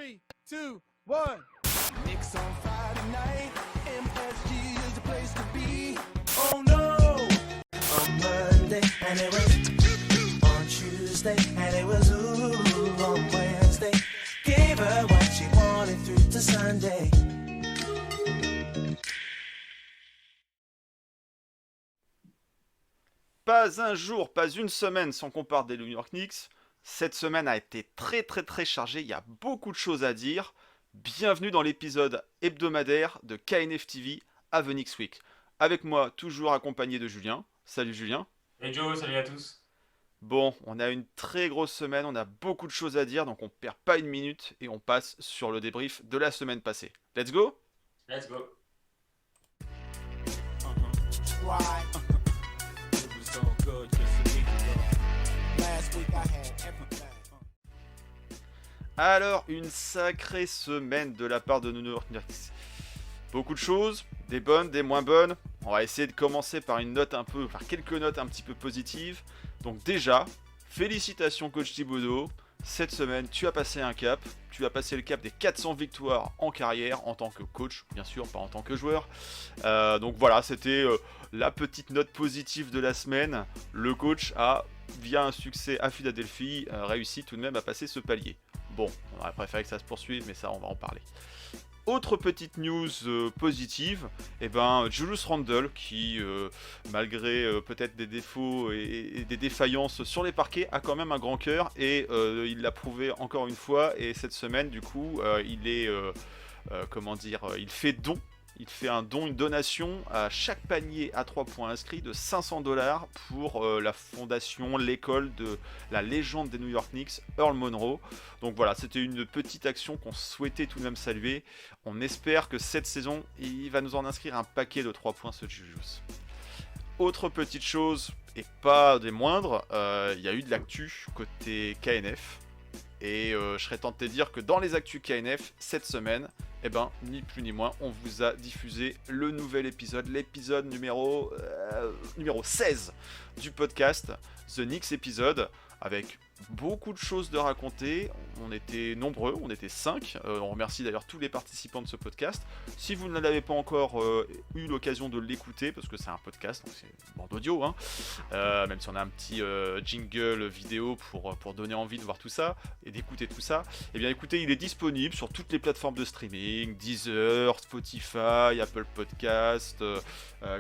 3, 2, 1. Knicks on Friday night, MSG is the place to be. Oh no! On Monday, and it was on Tuesday, and it was ooh on Wednesday. Gave her what she wanted through to Sunday. Pas un jour, pas une semaine sans qu'on parle des New York Knicks. Cette semaine a été très chargée, il y a beaucoup de choses à dire. Bienvenue dans l'épisode hebdomadaire de KNF TV à The Knicks Week. Avec moi, toujours accompagné de Julien. Salut Julien. Hey Joe, salut à tous. Bon, on a une très grosse semaine, on a beaucoup de choses à dire, donc on perd pas une minute et on passe sur le débrief de la semaine passée. Let's go! Let's go. It was all good just a week ago. Last week I had everything. Alors, une sacrée semaine de la part de New York Knicks. Beaucoup de choses, des bonnes, des moins bonnes. On va essayer de commencer par quelques notes un petit peu positives. Donc déjà, félicitations coach Thibodeau. Cette semaine, tu as passé un cap. Tu as passé le cap des 400 victoires en carrière en tant que coach, bien sûr, pas en tant que joueur. Donc voilà, c'était la petite note positive de la semaine. Le coach a, via un succès à Philadelphie, réussi tout de même à passer ce palier. Bon, on aurait préféré que ça se poursuive, mais ça, on va en parler. Autre petite news positive, Julius Randle qui, malgré peut-être des défauts et des défaillances sur les parquets, a quand même un grand cœur et il l'a prouvé encore une fois. Et cette semaine, du coup, il fait don. Il fait un don, une donation à chaque panier à 3 points inscrit de $500 pour la fondation, l'école de la légende des New York Knicks, Earl Monroe. Donc voilà, c'était une petite action qu'on souhaitait tout de même saluer. On espère que cette saison, il va nous en inscrire un paquet de 3 points, ce Julius. Autre petite chose, et pas des moindres, il y a eu de l'actu côté KNF. Et je serais tenté de dire que dans les actus KNF, cette semaine, ni plus ni moins, on vous a diffusé le nouvel épisode, l'épisode numéro 16 du podcast, The Knicks Episode, avec beaucoup de choses de raconter. On était nombreux, on était 5. On remercie d'ailleurs tous les participants de ce podcast. Si vous ne l'avez pas encore eu l'occasion de l'écouter, parce que c'est un podcast, donc c'est une bande audio, même si on a un petit jingle vidéo pour donner envie de voir tout ça et d'écouter tout ça, écoutez, il est disponible sur toutes les plateformes de streaming, Deezer, Spotify, Apple Podcast,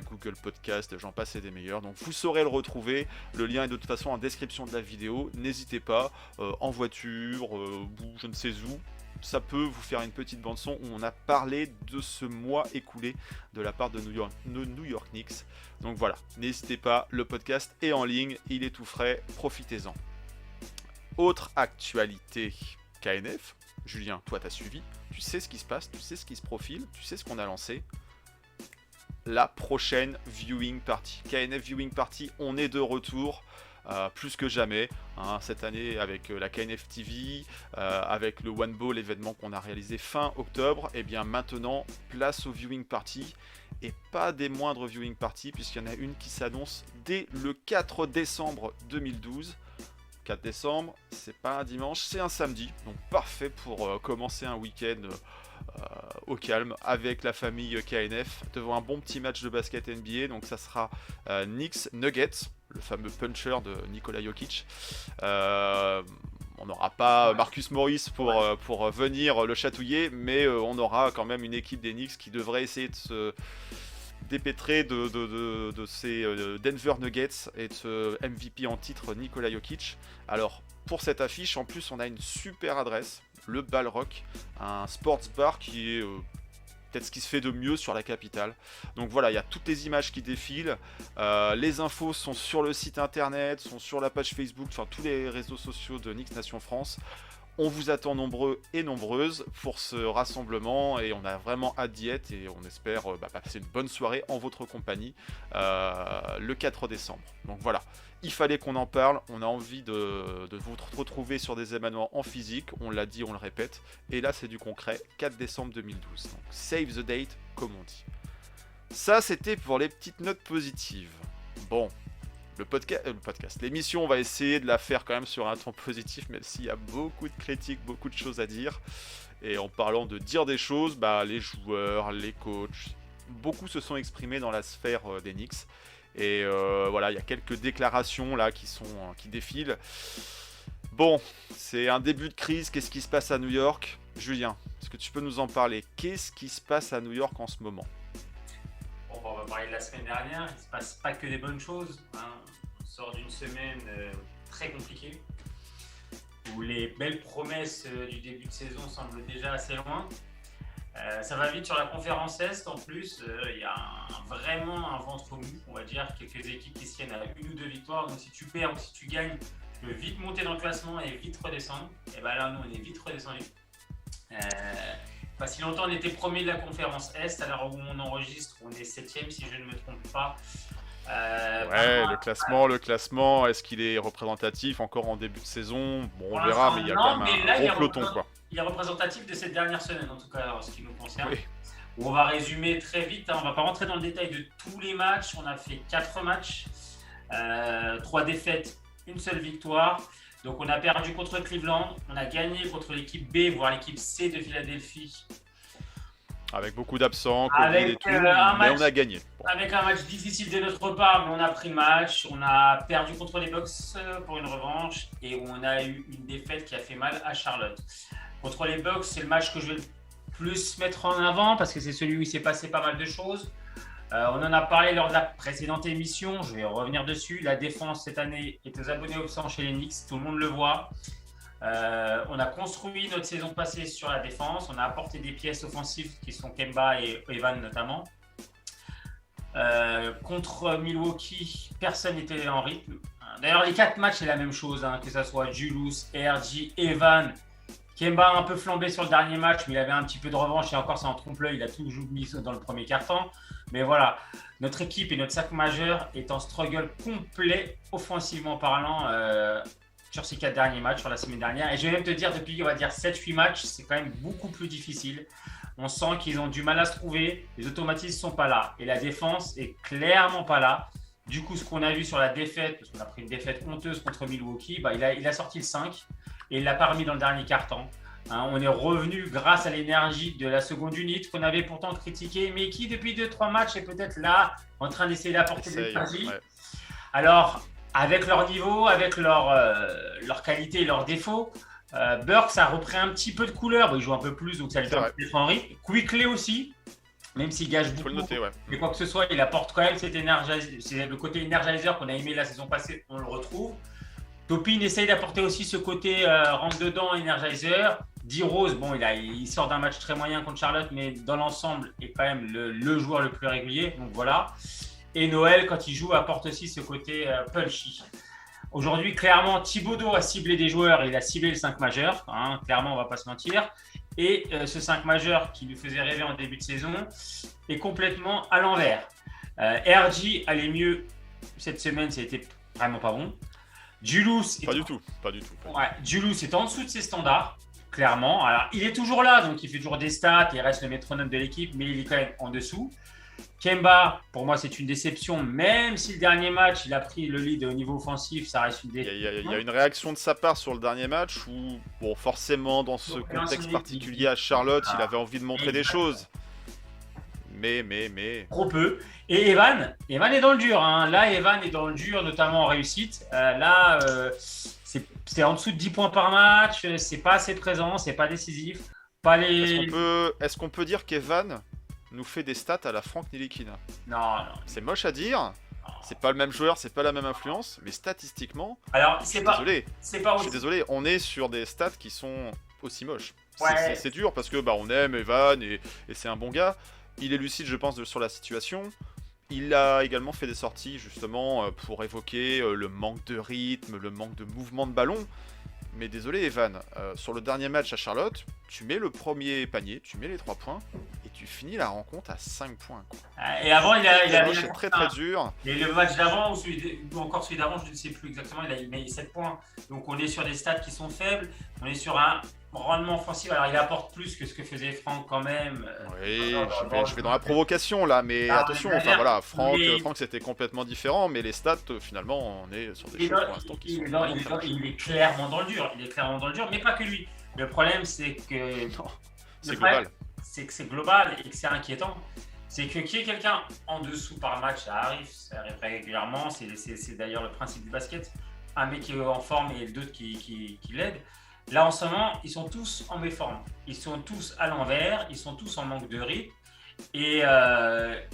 Google Podcast, j'en passe et des meilleurs. Donc vous saurez le retrouver. Le lien est de toute façon en description de la vidéo. N'hésitez pas, en voiture, ou je ne sais où, ça peut vous faire une petite bande son où on a parlé de ce mois écoulé de la part de New York Knicks. Donc voilà, n'hésitez pas, le podcast est en ligne, il est tout frais, profitez-en. Autre actualité KNF, Julien, toi t'as suivi, tu sais ce qui se passe, tu sais ce qui se profile, tu sais ce qu'on a lancé. La prochaine viewing party, KNF viewing party, on est de retour. Plus que jamais, cette année avec la KNF TV, avec le One Ball, l'événement qu'on a réalisé fin octobre, maintenant place au viewing party, et pas des moindres viewing party, puisqu'il y en a une qui s'annonce dès le 4 décembre 2012. 4 décembre, c'est pas un dimanche, c'est un samedi, donc parfait pour commencer un week-end au calme avec la famille KNF devant un bon petit match de basket NBA. Donc ça sera Knicks Nuggets, le fameux puncher de Nikola Jokic. On n'aura pas Marcus Morris pour venir le chatouiller, mais on aura quand même une équipe des Knicks qui devrait essayer de se dépêtrer de ces Denver Nuggets et de ce MVP en titre Nikola Jokic. Alors pour cette affiche, en plus on a une super adresse, le Balrock, un sports bar qui est peut-être ce qui se fait de mieux sur la capitale. Donc voilà, il y a toutes les images qui défilent, les infos sont sur le site internet, sont sur la page Facebook, enfin tous les réseaux sociaux de Knicks Nation France. On vous attend nombreux et nombreuses pour ce rassemblement et on a vraiment hâte d'y être et on espère passer une bonne soirée en votre compagnie le 4 décembre. Donc voilà, il fallait qu'on en parle, on a envie de vous retrouver sur des événements en physique, on l'a dit, on le répète, et là c'est du concret, 4 décembre 2012. Donc save the date, comme on dit. Ça c'était pour les petites notes positives. Bon, l'émission, on va essayer de la faire quand même sur un ton positif, même s'il y a beaucoup de critiques, beaucoup de choses à dire. Et en parlant de dire des choses, les joueurs, les coachs, beaucoup se sont exprimés dans la sphère des Knicks. Et voilà, il y a quelques déclarations là qui défilent. Bon, c'est un début de crise. Qu'est-ce qui se passe à New York? Julien, est-ce que tu peux nous en parler? Qu'est-ce qui se passe à New York en ce moment? Bon, on va parler de la semaine dernière. Il ne se passe pas que des bonnes choses. On sort d'une semaine très compliquée où les belles promesses du début de saison semblent déjà assez loin. Ça va vite sur la conférence Est en plus. Il y a vraiment un ventre mou, on va dire. Quelques équipes qui se tiennent à 1 ou 2 victoires. Donc si tu perds ou si tu gagnes, tu peux vite monter dans le classement et vite redescendre. Et là, nous, on est vite redescendu. Pas si longtemps, on était premier de la conférence Est. À l'heure où on enregistre, on est 7ème si je ne me trompe pas. Le classement, est-ce qu'il est représentatif encore en début de saison? Bon, on verra, mais il y a quand même un gros peloton, quoi. Il est représentatif de cette dernière semaine, en tout cas, en ce qui nous concerne. Oui. On va résumer très vite, on ne va pas rentrer dans le détail de tous les matchs. On a fait 4 matchs, 3 défaites, 1 seule victoire. Donc on a perdu contre Cleveland, on a gagné contre l'équipe B, voire l'équipe C de Philadelphie. Avec beaucoup d'absents, Covid et tout, mais on a gagné. Bon. Avec un match difficile de notre part, mais on a pris le match. On a perdu contre les Bucks pour une revanche et on a eu une défaite qui a fait mal à Charlotte. Contre les Bucks, c'est le match que je vais le plus mettre en avant parce que c'est celui où il s'est passé pas mal de choses. On en a parlé lors de la précédente émission, je vais revenir dessus. La défense cette année est aux abonnés absents chez les Knicks, tout le monde le voit. On a construit notre saison passée sur la défense, on a apporté des pièces offensives qui sont Kemba et Evan notamment. Contre Milwaukee, personne n'était en rythme. D'ailleurs, les 4 matchs, c'est la même chose, que ce soit Julius, RJ, Evan. Kemba a un peu flambé sur le dernier match, mais il avait un petit peu de revanche et encore, c'est en trompe-l'œil, il a tout mis dans le premier quart-temps. Mais voilà, notre équipe et notre sac majeur est en struggle complet, offensivement parlant, sur ces 4 derniers matchs, sur la semaine dernière. Et je vais même te dire, depuis, on va dire, 7-8 matchs, c'est quand même beaucoup plus difficile. On sent qu'ils ont du mal à se trouver, les automatismes ne sont pas là. Et la défense est clairement pas là. Du coup, ce qu'on a vu sur la défaite, parce qu'on a pris une défaite honteuse contre Milwaukee, il a sorti le 5 et il ne l'a pas remis dans le dernier quart-temps. On est revenu grâce à l'énergie de la seconde unité qu'on avait pourtant critiquée, mais qui depuis 2-3 matchs est peut-être là, en train d'essayer d'apporter de l'énergie. Ouais. Alors, avec leur niveau, avec leur qualité et leurs défauts, Burks a repris un petit peu de couleur. Il joue un peu plus, donc ça lui permet d'être en rythme. Quickley aussi, même s'il gâche beaucoup. Faut le noter, ouais. Mais quoi que ce soit, il apporte quand même cette énergie. C'est le côté energizer qu'on a aimé la saison passée, on le retrouve. Topin essaye d'apporter aussi ce côté rentre-dedans, energizer. D-Rose, il sort d'un match très moyen contre Charlotte, mais dans l'ensemble, est quand même le joueur le plus régulier. Donc voilà. Et Noël, quand il joue, apporte aussi ce côté punchy. Aujourd'hui, clairement, Thibodeau a ciblé des joueurs. Il a ciblé le 5 majeur. Clairement, on ne va pas se mentir. Et ce 5 majeur qui nous faisait rêver en début de saison est complètement à l'envers. RJ allait mieux cette semaine, ça a été vraiment pas bon. Julius pas du tout. Ouais, Julius est en dessous de ses standards, clairement. Alors, il est toujours là, donc il fait toujours des stats, il reste le métronome de l'équipe, mais il est quand même en dessous. Kemba, pour moi, c'est une déception, même si le dernier match, il a pris le lead au niveau offensif, ça reste une déception. Il y a une réaction de sa part sur le dernier match où, forcément, dans ce contexte particulier à Charlotte, il avait envie de montrer des choses. Mais. Trop peu. Et Evan est dans le dur. Là, Evan est dans le dur, notamment en réussite. C'est en dessous de 10 points par match. C'est pas assez présent, c'est pas décisif. Est-ce qu'on peut dire qu'Evan nous fait des stats à la Frank Ntilikina? Non. C'est moche à dire. C'est pas le même joueur, c'est pas la même influence, mais statistiquement. Alors, je suis désolé, on est sur des stats qui sont aussi moches. Ouais. C'est dur parce que on aime Evan et c'est un bon gars. Il est lucide, je pense, sur la situation. Il a également fait des sorties, justement, pour évoquer le manque de rythme, le manque de mouvement de ballon. Mais désolé, Evan, sur le dernier match à Charlotte, tu mets le premier panier, tu mets les 3 points, et tu finis la rencontre à 5 points. Quoi. Et avant, c'est très très dur. Et le match d'avant, ou encore celui d'avant, je ne sais plus exactement, il a mis 7 points. Donc on est sur des stats qui sont faibles. On est sur rendement offensif. Alors, il apporte plus que ce que faisait Franck quand même. Oui, je vais dans la provocation là, mais Ah, attention, mais enfin voilà, Franck mais- c'était complètement différent, mais les stats, finalement, on est sur des choses pour l'instant qui sont vraiment très moches. Il est clairement dans le dur. Il est clairement dans le dur, mais pas que lui. Le problème, c'est que. Non, c'est Le problème, global. c'est que c'est global et que c'est inquiétant. C'est que qu'il y ait quelqu'un en dessous par match, ça arrive régulièrement. C'est d'ailleurs le principe du basket. Un mec qui est en forme et d'autres qui l'aident. Là, en ce moment, ils sont tous en méforme. Ils sont tous à l'envers, ils sont tous en manque de rythme. Et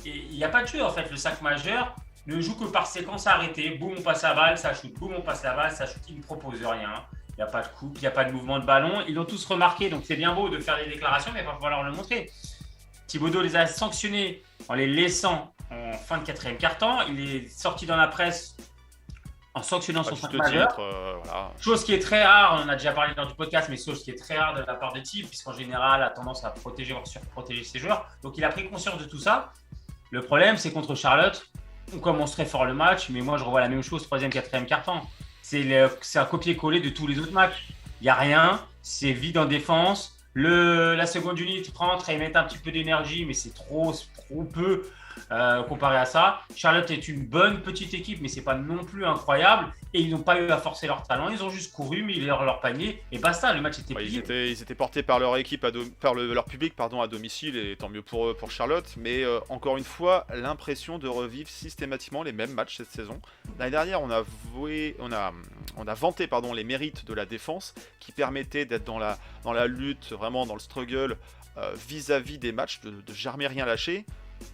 il n'y a pas de jeu, en fait. Le 5 majeur ne joue que par séquence arrêtée. Boum, on passe la balle, ça shoot. Boum, on passe la balle, ça shoot. Il ne propose rien. Il n'y a pas de coupe, il n'y a pas de mouvement de ballon. Ils l'ont tous remarqué, donc c'est bien beau de faire des déclarations, mais il va falloir le montrer. Thibodeau les a sanctionnés en les laissant en fin de quatrième quart-temps. Il est sorti dans la presse en sanctionnant À son juste 5 majeur. titre, voilà. Chose qui est très rare, on en a déjà parlé dans du podcast, mais chose qui est très rare de la part de Thib, puisqu'en général, a tendance à protéger, voire surprotéger ses joueurs. Donc il a pris conscience de tout ça. Le problème, c'est contre Charlotte, on commence très fort le match, mais moi je revois la même chose, troisième, quatrième quart-temps. C'est un copier-coller de tous les autres matchs. Il n'y a rien, c'est vide en défense. La seconde unité rentre et met un petit peu d'énergie, mais c'est trop peu comparé à ça. Charlotte est une bonne petite équipe, mais c'est pas non plus incroyable. Et ils n'ont pas eu à forcer leur talent, ils ont juste couru, mis leur panier et basta. Le match était Ouais, plié. ils étaient portés par leur équipe, leur public à domicile, et tant mieux pour eux, pour Charlotte. Mais encore une fois, l'impression de revivre systématiquement les mêmes matchs cette saison. L'année dernière, on a vanté les mérites de la défense qui permettaient d'être dans la lutte, vraiment dans le struggle vis-à-vis des matchs, de jamais rien lâcher.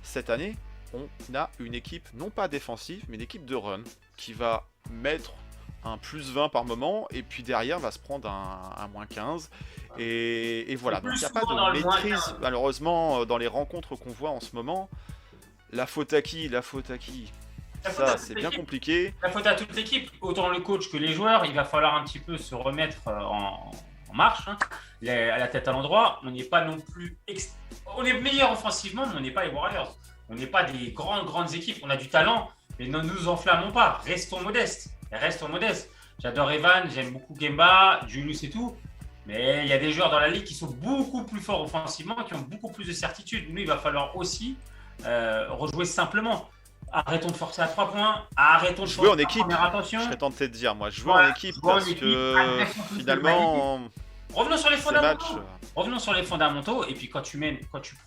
Cette année, on a une équipe non pas défensive, mais une équipe de run qui va mettre un plus 20 par moment, et puis derrière va se prendre un moins 15. Et voilà, donc il n'y a pas souvent dans de le moins maîtrise, 15. malheureusement, dans les rencontres qu'on voit en ce moment. La faute à qui? La faute à Ça, toute c'est bien l'équipe. compliqué. La faute à toute l'équipe, autant le coach que les joueurs. Il va falloir un petit peu se remettre en marche, hein. À la tête à l'endroit. On n'est pas non plus. On est meilleur offensivement, mais on n'est pas les Warriors. On n'est pas des grandes équipes. On a du talent, mais ne nous enflammons pas. Restons modestes. J'adore Evan, j'aime beaucoup Kemba, Julius et tout. Mais il y a des joueurs dans la ligue qui sont beaucoup plus forts offensivement, qui ont beaucoup plus de certitude. Nous, il va falloir aussi rejouer simplement. Arrêtons de forcer à 3 points, arrêtons de Jouer en forcer à équipe. première attention. Je serais tenté de dire, moi, jouer Voilà, en équipe, jouer en parce équipe, que agressons plus finalement, Revenons sur les ces fondamentaux. matchs. Revenons sur les fondamentaux. Et puis quand tu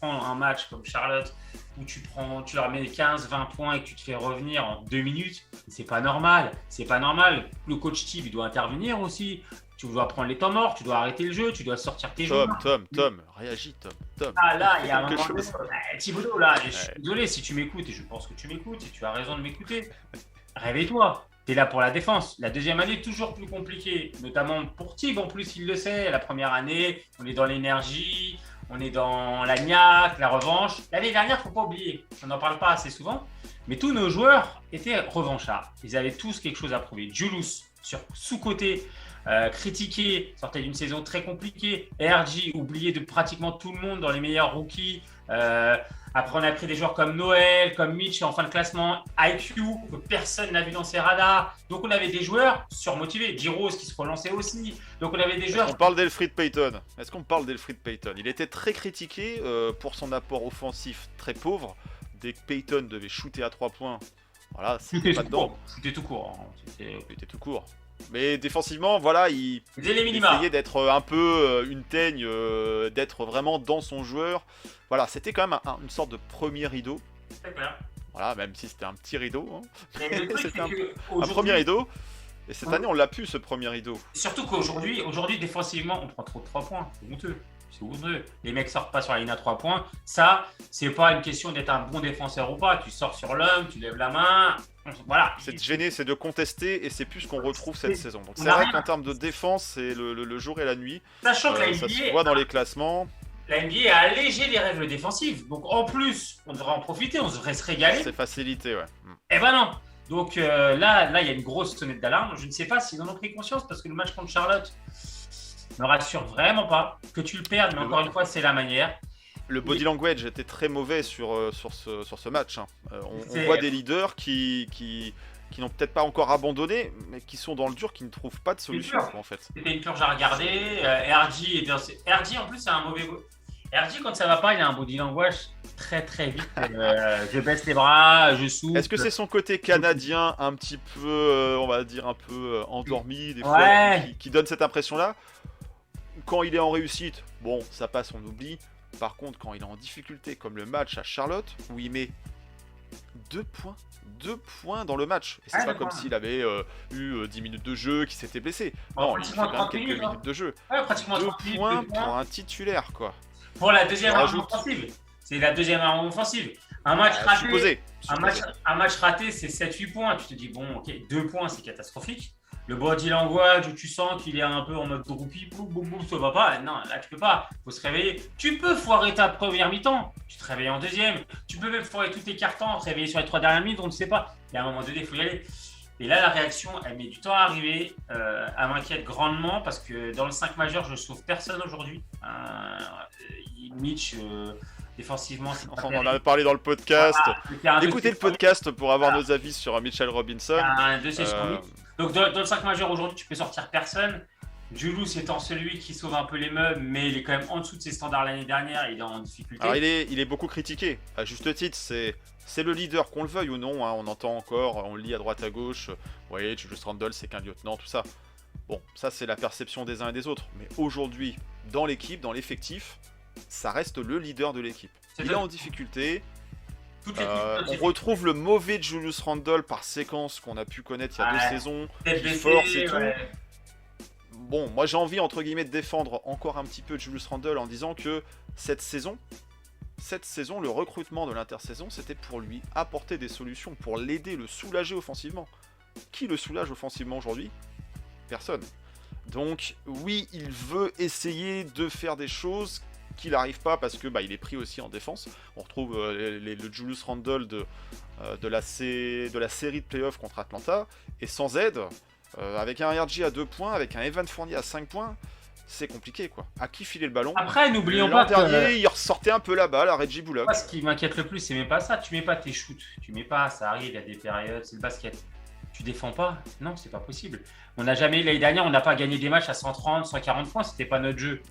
prends un match comme Charlotte, où tu leur mets 15-20 points et que tu te fais revenir en 2 minutes, c'est pas normal. C'est pas normal. Le coach Steve, il doit intervenir aussi. Tu dois prendre les temps morts, tu dois arrêter le jeu, tu dois sortir tes joueurs. Tom, réagis, Tom. Ah là, il y a un Quelque moment donné, chose. Thibodeau, là, je suis Ouais. désolé si tu m'écoutes, et je pense que tu m'écoutes, et tu as raison de m'écouter. Réveille-toi, tu es là pour la défense. La deuxième année, toujours plus compliquée, notamment pour Thib, en plus, il le sait. La première année, on est dans l'énergie, on est dans la niaque, la revanche. L'année dernière, il ne faut pas oublier, on n'en parle pas assez souvent, mais tous nos joueurs étaient revanchards. Ils avaient tous quelque chose à prouver. Julius, sous-côté, critiqué, sortait d'une saison très compliquée. RG, oublié de pratiquement tout le monde dans les meilleurs rookies. Après, on a pris des joueurs comme Noël, comme Mitch en fin de classement, IQ, que personne n'a vu dans ses radars. Donc, on avait des joueurs surmotivés. G-Rose qui se relançait aussi. Donc, on avait des joueurs. On parle d'Elfrid Payton. Est-ce qu'on parle d'Elfrid Payton? Il était très critiqué pour son apport offensif très pauvre. Dès que Payton devait shooter à 3 points, voilà, c'était pas dedans. C'était tout court. Hein. Il était tout court. Mais défensivement, voilà, il C'était les minima. essayait d'être un peu une teigne, d'être vraiment dans son joueur. Voilà, c'était quand même une sorte de premier rideau. C'est clair. Voilà, même si c'était un petit rideau. Hein. Mais le truc, C'était c'est un qu'aujourd'hui- premier rideau. Et cette année, on l'a pu, ce premier rideau. Surtout qu'aujourd'hui, défensivement, on prend trop de 3 points. C'est honteux. C'est honteux. Les mecs sortent pas sur la ligne à 3 points. Ça, c'est pas une question d'être un bon défenseur ou pas. Tu sors sur l'homme, tu lèves la main. Voilà. C'est de gêner, c'est de contester, et c'est plus ce qu'on retrouve cette saison. Donc On c'est a vrai rien. qu'en termes de défense, c'est le jour et la nuit. Sachant que Ça se voit dans les classements. la NBA a allégé les règles défensives. Donc en plus, on devrait en profiter, on devrait se régaler. C'est facilité, ouais. Eh ben non. Donc là, il y a une grosse sonnette d'alarme. Je ne sais pas s'ils en ont pris conscience parce que le match contre Charlotte me rassure vraiment pas. Que tu le perdes, mais encore une fois, c'est la manière. Le body language était très mauvais sur ce match. Hein. On C'est- voit des leaders qui qui n'ont peut-être pas encore abandonné, mais qui sont dans le dur, qui ne trouvent pas de solution, purge. quoi, en fait. C'était une purge à regarder. RG en plus, c'est un mauvais. RG, quand ça va pas, il a un body language très très vite. Je baisse les bras, je souffle. Est-ce que c'est son côté canadien un petit peu, on va dire, un peu endormi, des fois, Ouais. qui donne cette impression-là? Quand il est en réussite, bon, ça passe, on oublie. Par contre, quand il est en difficulté, comme le match à Charlotte, où il met 2 points dans le match. Et c'est Ouais, pas d'accord. comme s'il avait eu 10 minutes de jeu, qu'il s'était blessé. Bon, Non, il fait pratiquement quand même 30 quelques minutes, minutes de jeu. Ouais, pratiquement 2 30 minutes, points 2 points. pour un titulaire, quoi. Pour la deuxième Je arme rajoute. offensive. C'est la deuxième arme offensive. Un match raté, Supposé. un match raté, c'est 7-8 points. Tu te dis, bon, ok, 2 points, c'est catastrophique. Le body language où tu sens qu'il est un peu en mode groupie, boum, boum, boum, ça va pas. Non, là, tu peux pas. Faut se réveiller. Tu peux foirer ta première mi-temps. Tu te réveilles en deuxième. Tu peux même foirer tous tes cartons, te réveiller sur les 3 dernières minutes, on ne sait pas. Et à un moment donné, il faut y aller. Et là, la réaction, elle met du temps à arriver. Elle m'inquiète grandement parce que dans le 5 majeur, je ne sauve personne aujourd'hui. Mitch, défensivement, c'est pas On en terrible. a parlé dans le podcast. C'est un Écoutez le dossier podcast pour avoir nos avis sur Mitchell Robinson. un dossier sur Euh, Mitch. Donc dans le 5 majeur aujourd'hui, tu peux sortir personne. Julius étant celui qui sauve un peu les meubles, mais il est quand même en dessous de ses standards l'année dernière, il est en difficulté. Alors il est beaucoup critiqué, à juste titre, c'est le leader, qu'on le veuille ou non, hein, on entend encore, on le lit à droite à gauche, ouais, Julius Randle c'est qu'un lieutenant, tout ça. Bon, ça c'est la perception des uns et des autres, mais aujourd'hui, dans l'équipe, dans l'effectif, ça reste le leader de l'équipe. C'est Il est ça. en difficulté, Toute l'équipe, on retrouve le mauvais Julius Randle par séquence qu'on a pu connaître il y a Ouais. 2 saisons, tête qui baissée, force et tout. ouais. Bon, moi j'ai envie entre guillemets de défendre encore un petit peu Julius Randle en disant que cette saison, le recrutement de l'intersaison, c'était pour lui apporter des solutions, pour l'aider, le soulager offensivement. Qui le soulage offensivement aujourd'hui? Personne. Donc oui, il veut essayer de faire des choses qu'il n'arrive pas parce que il est pris aussi en défense. On retrouve le Julius Randle de la série de playoffs contre Atlanta, et sans aide, avec un RG à 2 points, avec un Evan Fournier à 5 points, c'est compliqué, quoi. À qui filer le ballon? Après, n'oublions L'an pas dernier, il ressortait un peu la balle à Reggie Bullock. moi, ce qui m'inquiète le plus, c'est même pas ça. Tu mets pas tes shoots. Tu mets pas, ça arrive, il y a des périodes, c'est le basket. Tu défends pas? Non, c'est pas possible. On n'a jamais, l'année dernière, on n'a pas gagné des matchs à 130, 140 points, c'était pas notre jeu.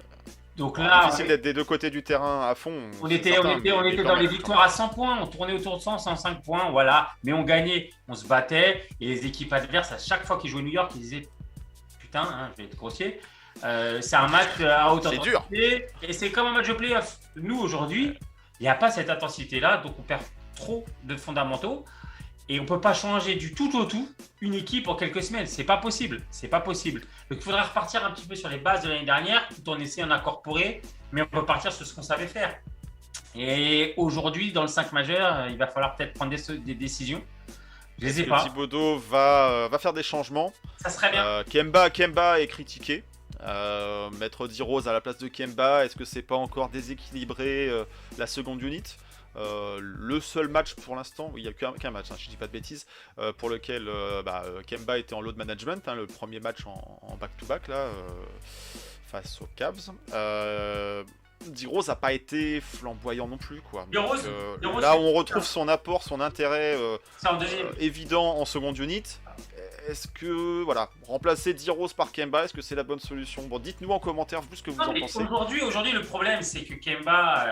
Donc là, Difficile d'être des deux côtés du terrain à fond. on c'est était, certain, on était, mais on était quand dans même. les victoires à 100 points, on tournait autour de 100, 105 points, voilà. Mais on gagnait, on se battait, et les équipes adverses, à chaque fois qu'ils jouaient New York, ils disaient putain, hein, je vais être grossier, c'est un match à haute C'est dur. intensité, et c'est comme un match de playoff. Nous, aujourd'hui, il n'y a pas cette intensité-là, donc on perd trop de fondamentaux, et on ne peut pas changer du tout au tout une équipe en quelques semaines. C'est pas possible, c'est pas possible. Donc il faudra repartir un petit peu sur les bases de l'année dernière, tout en essayant d'incorporer, mais on peut partir sur ce qu'on savait faire. Et aujourd'hui, dans le 5 majeur, il va falloir peut-être prendre des décisions. Je les ai Que pas. Thibodeau va faire des changements. Ça serait bien. Kemba est critiqué. Mettre D-Rose à la place de Kemba, est-ce que c'est pas encore déséquilibré la seconde unit? Le seul match pour l'instant, il n'y a qu'un match, hein, je dis pas de bêtises, pour lequel Kemba était en load management, hein, le premier match en back-to-back là, face aux Cavs. D-Rose n'a pas été flamboyant non plus, quoi. D-Rose, Donc, D-Rose, là c'est- où on retrouve son apport, son intérêt C'est en deuxième. évident en seconde unit. Est-ce que, voilà, remplacer D-Rose par Kemba, est-ce que c'est la bonne solution? Bon, dites-nous en commentaire vous ce que vous Non, en mais pensez. aujourd'hui, le problème, c'est que Kemba,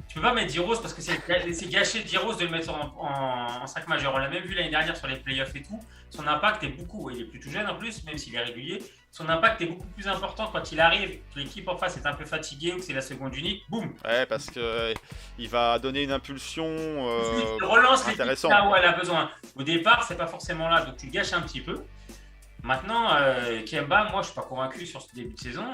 tu peux pas mettre D-Rose parce que c'est gâcher D-Rose de le mettre en 5 majeur. On l'a même vu l'année dernière sur les playoffs et tout. Son impact est beaucoup, il est plus tout jeune en plus, même s'il est régulier. Son impact est beaucoup plus important quand il arrive, que l'équipe en face est un peu fatiguée ou que c'est la seconde unité. Boum! Ouais, parce que il va donner une impulsion Il relance l'équipe intéressant. là où elle a besoin. Au départ, c'est pas forcément là, donc tu le gâches un petit peu. Maintenant, Kemba, moi, je suis pas convaincu sur ce début de saison,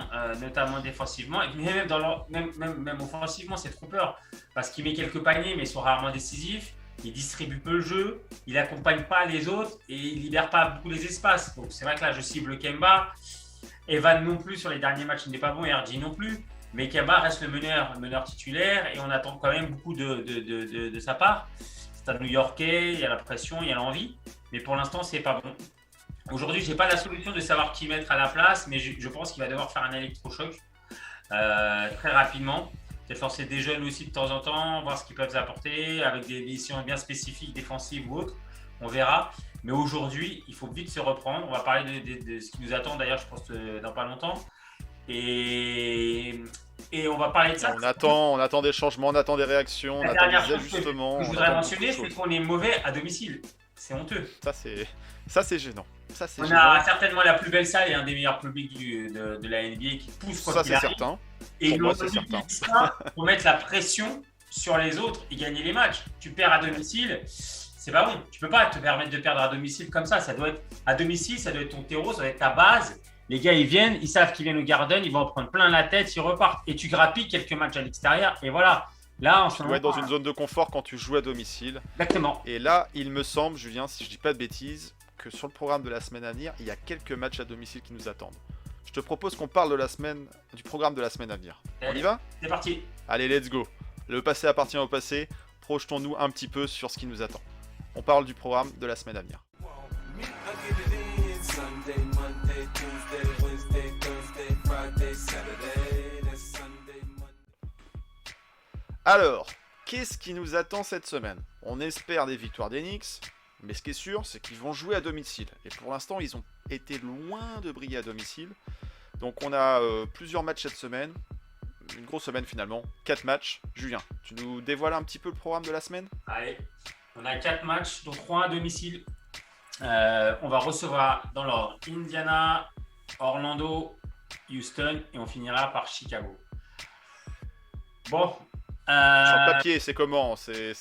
notamment défensivement, et même, même offensivement, c'est trompeur. Parce qu'il met quelques paniers, mais ils sont rarement décisifs. Il distribue peu le jeu, il n'accompagne pas les autres et il libère pas beaucoup les espaces. Donc c'est vrai que là, je cible Kemba. Evan non plus sur les derniers matchs, il n'est pas bon, et RG non plus. Mais Kemba reste le meneur titulaire et on attend quand même beaucoup de sa part. C'est un New-Yorkais, il y a la pression, il y a l'envie. Mais pour l'instant, c'est pas bon. Aujourd'hui, je n'ai pas la solution de savoir qui mettre à la place, mais je pense qu'il va devoir faire un électrochoc très rapidement. Peut-être forcer des jeunes aussi de temps en temps, voir ce qu'ils peuvent apporter avec des missions bien spécifiques, défensives ou autres, On verra. Mais aujourd'hui, il faut vite se reprendre. On va parler de ce qui nous attend d'ailleurs, je pense, dans pas longtemps. Et on va parler de ça. On attend des changements, on attend des réactions, on La attend dernière des chose ajustements. que je on voudrais attend mentionner, beaucoup de c'est choses. qu'on est mauvais à domicile. C'est honteux. Ça, c'est gênant. Ça, c'est On gênant. a certainement la plus belle salle et un des meilleurs publics de la NBA qui pousse quoi Ça, qu'il c'est arrive. certain. Et Pour moi, ils c'est ont certain. utilisé ça pour mettre la pression sur les autres et gagner les matchs. Tu perds à domicile, c'est pas bon. Tu peux pas te permettre de perdre à domicile comme ça. Ça doit être à domicile, ça doit être ton terreau, ça doit être ta base. Les gars, ils viennent, ils savent qu'ils viennent au Garden, ils vont en prendre plein la tête, ils repartent. Et tu grappilles quelques matchs à l'extérieur. Et voilà. Là, en ce Tu moment, dois être dans une zone de confort quand tu joues à domicile. exactement. Et là, il me semble, Julien, si je dis pas de bêtises, que sur le programme de la semaine à venir, il y a quelques matchs à domicile qui nous attendent. Je te propose qu'on parle du programme de la semaine à venir. On y va ? C'est parti. Allez, let's go. Le passé appartient au passé. Projetons-nous un petit peu sur ce qui nous attend. On parle du programme de la semaine à venir. I get it in Sunday, Monday, Tuesday, Wednesday, Thursday, Friday, Saturday. That's Sunday, Monday. Alors, qu'est-ce qui nous attend cette semaine ? On espère des victoires des Knicks, mais ce qui est sûr, c'est qu'ils vont jouer à domicile. Et pour l'instant, ils ont été loin de briller à domicile. Donc on a plusieurs matchs cette semaine. Une grosse semaine finalement. 4 matchs. Julien, tu nous dévoiles un petit peu le programme de la semaine ? Allez, on a 4 matchs, dont 3 à domicile. On va recevoir dans l'ordre Indiana, Orlando, Houston et on finira par Chicago. Bon. Sur le papier, c'est comment ? C'est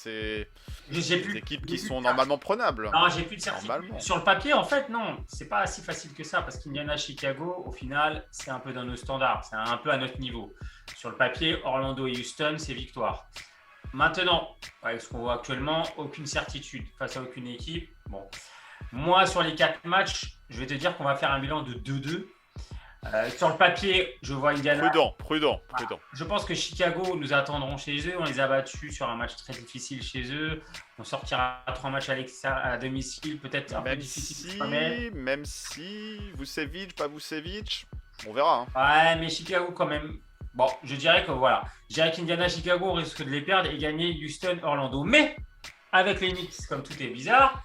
J'ai des plus équipes j'ai qui plus sont de normalement prenables. Non, j'ai plus de certitude. Normalement. Sur le papier, en fait, non, c'est pas si facile que ça parce qu'Indiana, Chicago, au final, c'est un peu dans nos standards, c'est un peu à notre niveau. Sur le papier, Orlando et Houston, c'est victoire. Maintenant, avec ce qu'on voit actuellement, aucune certitude face à aucune équipe. Bon, moi, sur les 4 matchs, je vais te dire qu'on va faire un bilan de 2-2. Sur le papier, je vois Indiana. Prudent. Je pense que Chicago nous attendront chez eux. On les a battus sur un match très difficile chez eux. On sortira 3 matchs à domicile, peut-être un peu difficile. Même si, Vucevic, pas Vucevic, on verra. Hein. Ouais, mais Chicago quand même. Bon, je dirais qu'Indiana, Chicago, on risque de les perdre et gagner Houston, Orlando. Mais avec les Knicks, comme tout est bizarre,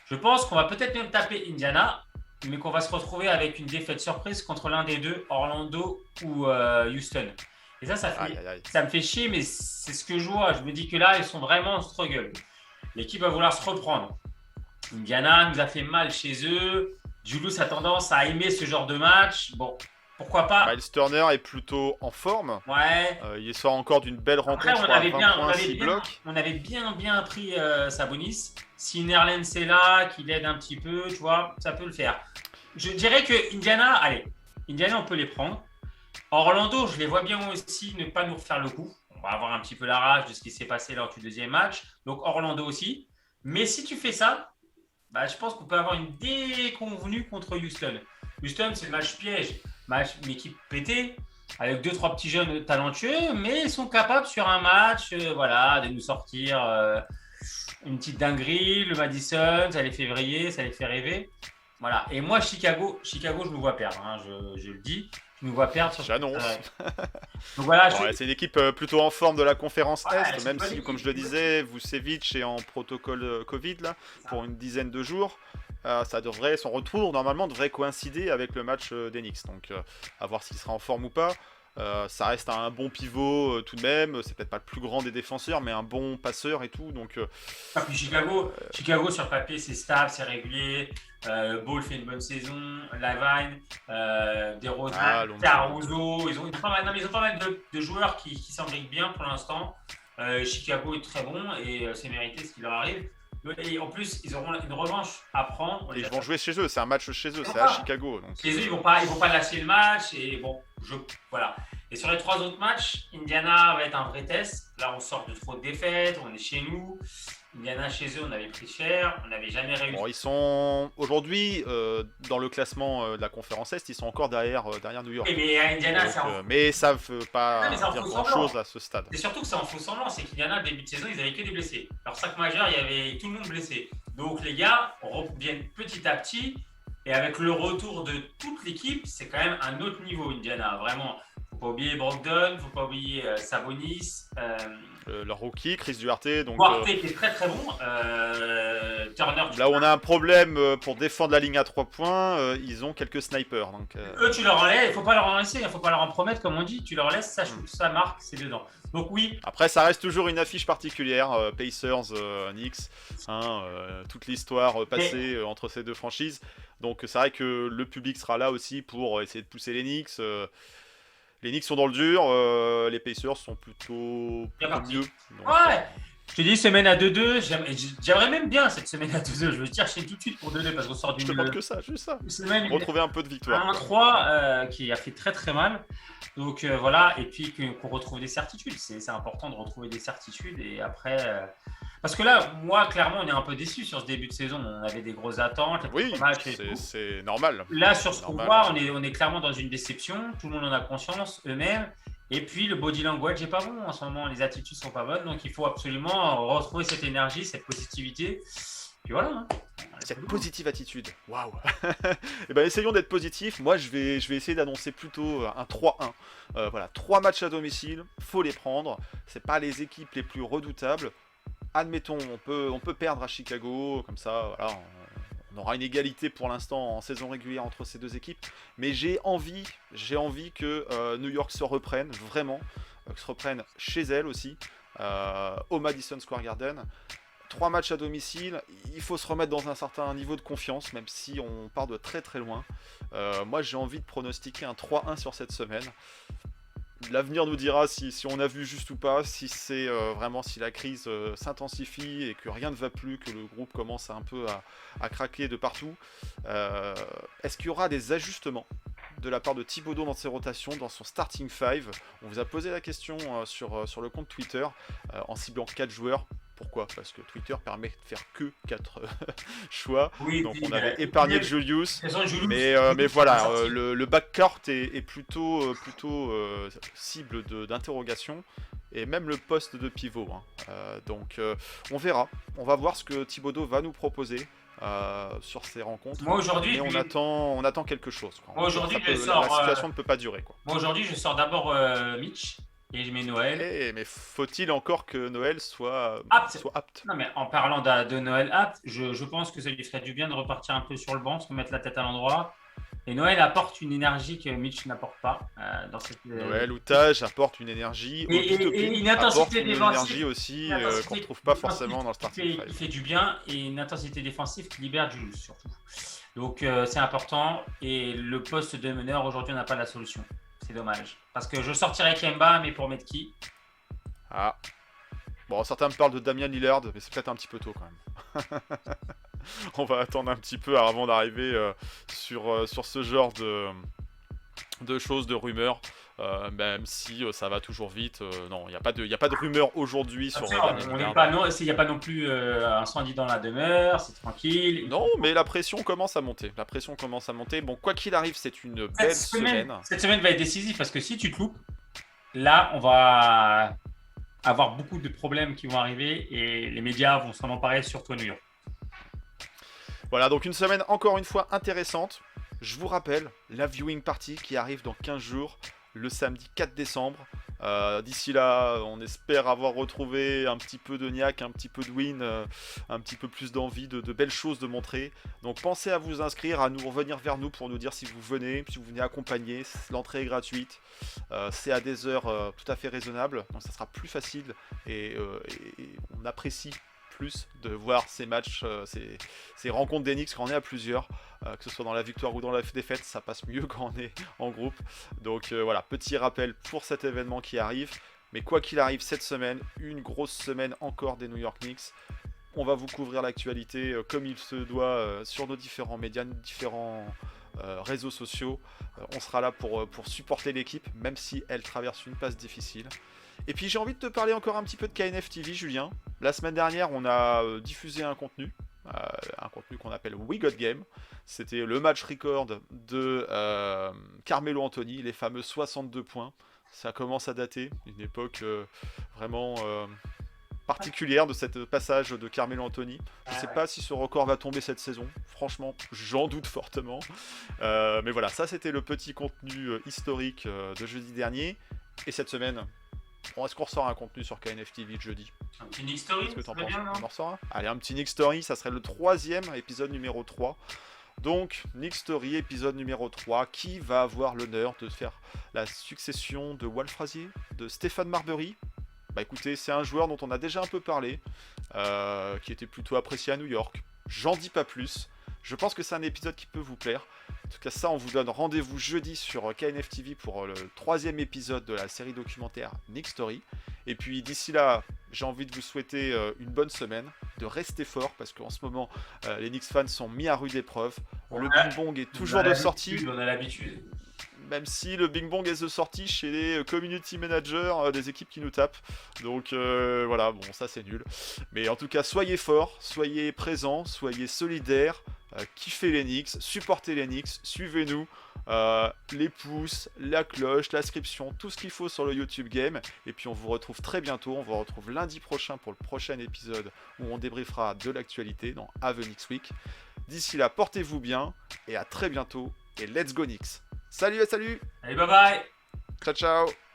je pense qu'on va peut-être même taper Indiana, mais qu'on va se retrouver avec une défaite surprise contre l'un des deux, Orlando ou Houston. Et ça me fait chier, mais c'est ce que je vois. Je me dis que là, ils sont vraiment en struggle. L'équipe va vouloir se reprendre. Indiana nous a fait mal chez eux. Julius a tendance à aimer ce genre de match. Bon, pourquoi pas. Miles Turner est plutôt en forme. Ouais. Il sort encore d'une belle rencontre. Après, on on avait bien pris Sabonis. Si Nerlens est là, qu'il aide un petit peu, tu vois, ça peut le faire. Je dirais que Indiana, on peut les prendre. Orlando, je les vois bien aussi ne pas nous refaire le coup. On va avoir un petit peu la rage de ce qui s'est passé lors du deuxième match. Donc Orlando aussi. Mais si tu fais ça, je pense qu'on peut avoir une déconvenue contre Houston. Houston, c'est le match piège. Une équipe pétée, avec 2-3 petits jeunes talentueux, mais ils sont capables sur un match de nous sortir une petite dinguerie. Le Madison, ça les fait vriller, ça les fait rêver. Voilà. Et moi, Chicago, je me vois perdre. Hein, je le dis. Je me vois perdre sur J'annonce. Donc voilà. C'est une équipe plutôt en forme de la conférence Est, même si, équipe. comme je le disais, Vucevic est en protocole Covid là, pour une dizaine de jours. Son retour normalement devrait coïncider avec le match des Knicks. Donc à voir s'il sera en forme ou pas. Ça reste un bon pivot tout de même. C'est peut-être pas le plus grand des défenseurs, mais un bon passeur et tout. Donc puis Chicago sur le papier, c'est stable, c'est régulier. Ball fait une bonne saison. Lavine, DeRozan, Caruso. Ils ont pas mal de joueurs qui s'imbriquent bien pour l'instant. Chicago est très bon et c'est mérité ce qui leur arrive. Et en plus, ils auront une revanche à prendre. ils vont jouer chez eux, c'est un match chez eux, c'est à Chicago. Donc chez eux, ils vont pas lâcher le match. Et bon, voilà. Et sur les 3 autres matchs, Indiana va être un vrai test. Là, on sort de trop de défaites, on est chez nous. Indiana, chez eux, on avait pris cher, on n'avait jamais réussi. Bon, ils sont aujourd'hui dans le classement de la conférence Est, ils sont encore derrière New York. Mais à Indiana, mais ça ne veut pas dire grand-chose à ce stade. C'est surtout que c'est en faux semblant, c'est qu'Indiana, début de saison, ils n'avaient que des blessés. Alors 5 majeurs, il y avait tout le monde blessé. Donc les gars reviennent petit à petit. Et avec le retour de toute l'équipe, c'est quand même un autre niveau, Indiana. Vraiment, Faut pas oublier Brogdon, faut pas oublier Sabonis, Leur rookie, Chris Duarte. Donc, Duarte qui est très très bon. Turner. là où on a un problème pour défendre la ligne à 3 points, ils ont quelques snipers. Donc, Eux, tu leur en laisses, il faut pas leur en laisser, il faut pas leur en promettre, comme on dit. Tu leur laisses, ça shoot, ça marque, c'est dedans. Donc oui. Après, ça reste toujours une affiche particulière, Pacers, Knicks, toute l'histoire passée entre ces deux franchises. Donc c'est vrai que le public sera là aussi pour essayer de pousser les Knicks. Les Knicks sont dans le dur, les Pacers sont plutôt mieux. Donc, ouais. Je te dis, semaine à 2-2, j'aimerais même bien cette semaine à 2-2. Je veux chercher tout de suite pour 2-2 parce qu'on sort je d'une te demande que ça, juste ça. semaine. Retrouver un peu de victoire. 1-3 qui a fait très très mal. Donc voilà, et puis qu'on retrouve des certitudes. C'est important de retrouver des certitudes. Et après, parce que là, moi, clairement, on est un peu déçus sur ce début de saison. On avait des grosses attentes. Oui, c'est normal. Là, sur ce qu'on voit, on est clairement dans une déception. Tout le monde en a conscience, eux-mêmes. Et puis, le body language n'est pas bon en ce moment. Les attitudes ne sont pas bonnes. Donc, il faut absolument retrouver cette énergie, cette positivité. Puis voilà. Hein. Cette positive attitude. Waouh. Et ben essayons d'être positifs. Moi, je vais essayer d'annoncer plutôt un 3-1. Voilà, 3 matchs à domicile, faut les prendre. C'est pas les équipes les plus redoutables. Admettons, on peut perdre à Chicago, comme ça, voilà, on aura une égalité pour l'instant en saison régulière entre ces deux équipes. Mais j'ai envie que New York se reprenne, vraiment, se reprenne chez elle aussi, au Madison Square Garden. 3 matchs à domicile, il faut se remettre dans un certain niveau de confiance, même si on part de très très loin. Moi j'ai envie de pronostiquer un 3-1 sur cette semaine. L'avenir nous dira si on a vu juste ou pas, si c'est vraiment si la crise s'intensifie et que rien ne va plus, que le groupe commence un peu à craquer de partout. Est-ce qu'il y aura des ajustements de la part de Thibodeau dans ses rotations, dans son starting 5? On vous a posé la question sur le compte Twitter en ciblant 4 joueurs. Pourquoi? Parce que Twitter permet de faire que 4 choix. Oui, donc on avait épargné Julius. Mais Julius, voilà, le backcourt est plutôt cible d'interrogation. Et même le poste de pivot. Donc on verra. On va voir ce que Thibodeau va nous proposer sur ces rencontres. Moi aujourd'hui, on attend quelque chose. Moi aujourd'hui, la situation ne peut pas durer. Moi aujourd'hui, je sors d'abord Mitch. Et je mets Noël. Mais faut-il encore que Noël soit apte? Non, mais en parlant de Noël apte, je pense que ça lui ferait du bien de repartir un peu sur le banc, se remettre la tête à l'endroit. Et Noël apporte une énergie que Mitch n'apporte pas. Dans cette, Noël ou Taj apporte une énergie. Et une intensité énergie aussi qu'on ne trouve pas forcément dans le starting five. Il fait du bien et une intensité défensive qui libère Julius surtout. Donc c'est important. Et le poste de meneur, aujourd'hui, on n'a pas la solution. C'est dommage. Parce que je sortirais Kemba, mais pour mettre qui? Bon, certains me parlent de Damian Lillard, mais c'est peut-être un petit peu tôt quand même. On va attendre un petit peu avant d'arriver sur ce genre de choses, de rumeurs. Même si ça va toujours vite. Non, il n'y a pas de rumeurs aujourd'hui sur Damian Lillard. Il n'y a pas non plus incendie dans la demeure, c'est tranquille. Non, mais la pression commence à monter. Bon, quoi qu'il arrive, c'est une belle semaine. Cette semaine va être décisive parce que si tu te loupes, là, on va avoir beaucoup de problèmes qui vont arriver et les médias vont s'en emparer sur toi, New York. Voilà, donc une semaine encore une fois intéressante. Je vous rappelle, la viewing party qui arrive dans 15 jours, le samedi 4 décembre. D'ici là, on espère avoir retrouvé un petit peu de niaque, un petit peu de win, un petit peu plus d'envie, de belles choses de montrer. Donc pensez à vous inscrire, à nous revenir vers nous pour nous dire si vous venez accompagner. L'entrée est gratuite, c'est à des heures tout à fait raisonnables, donc ça sera plus facile et on apprécie plus de voir ces matchs, ces rencontres d'Enix quand on est à plusieurs, que ce soit dans la victoire ou dans la défaite, ça passe mieux quand on est en groupe. Donc voilà, petit rappel pour cet événement qui arrive. Mais quoi qu'il arrive cette semaine, une grosse semaine encore des New York Knicks. On va vous couvrir l'actualité comme il se doit sur nos différents médias, nos différents réseaux sociaux. On sera là pour supporter l'équipe, même si elle traverse une passe difficile. Et puis j'ai envie de te parler encore un petit peu de KNF TV, Julien. La semaine dernière, on a diffusé un contenu qu'on appelle We Got Game. C'était le match record de Carmelo Anthony, les fameux 62 points. Ça commence à dater, une époque vraiment particulière de cette passage de Carmelo Anthony. Je ne sais pas si ce record va tomber cette saison. Franchement, j'en doute fortement. Mais voilà, ça c'était le petit contenu historique de jeudi dernier. Et cette semaine, est-ce qu'on ressort un contenu sur KNF TV de jeudi? Un petit Nick Story, Qu'est-ce que t'en ça penses? serait bien, non? On en ressort un? Allez, un petit Nick Story, ça serait le 3e épisode numéro 3. Donc, Nick Story, épisode numéro 3, qui va avoir l'honneur de faire la succession de Walt Frazier, de Stéphane Marbury. Bah écoutez, c'est un joueur dont on a déjà un peu parlé, qui était plutôt apprécié à New York. J'en dis pas plus. Je pense que c'est un épisode qui peut vous plaire. En tout cas, ça, on vous donne rendez-vous jeudi sur KNF TV pour le 3e épisode de la série documentaire Nick Story. Et puis d'ici là, j'ai envie de vous souhaiter une bonne semaine, de rester fort, parce qu'en ce moment, les Knicks fans sont mis à rude épreuve. Le Bing Bong est toujours de sortie. On a l'habitude. Même si le Bing Bong est de sortie chez les community managers des équipes qui nous tapent. Donc voilà, bon, ça c'est nul. Mais en tout cas, soyez forts, soyez présents, soyez solidaires, kiffez les Knicks, supportez les Knicks, suivez-nous. Les pouces, la cloche, l'inscription, tout ce qu'il faut sur le YouTube Game. Et puis on vous retrouve très bientôt. On vous retrouve lundi prochain pour le prochain épisode où on débriefera de l'actualité dans Have a Knicks Week. D'ici là, portez-vous bien et à très bientôt. Et let's go Knicks! Salut! Allez, bye bye! Ciao ciao!